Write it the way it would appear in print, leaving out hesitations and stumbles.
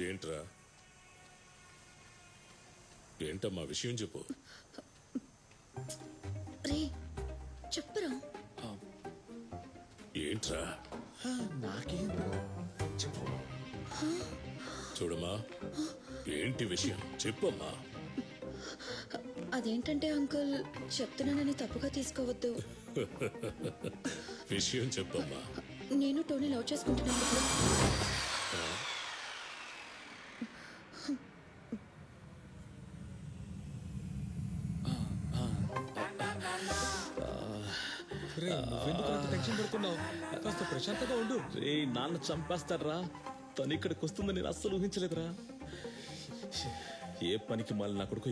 ఏంట్రా? ఏంటమ్మా విషయం చెప్పు. రే చెప్పురా. ఏంట్రా? నాకేం చూడమ్మా, ఏంటి విషయం చెప్పమ్మా. అదేంటంటే అంకుల్, చెప్తున్నానని తప్పుగా తీసుకోవద్దు. విషయం చెప్పమ్మా. నేను టోనీ లవ్ చేసుకుంటున్నాను. నువ్వెందుకు అంత టెన్షన్ పడుతున్నావు? కాస్త ప్రశాంతంగా ఉండు. రే నాన్న చంపేస్తాడ్రా. తను ఇక్కడికి వస్తుందని నేను అస్సలు ఊహించలేదురా. ఏ పనికి మళ్ళీ నా కొడుకు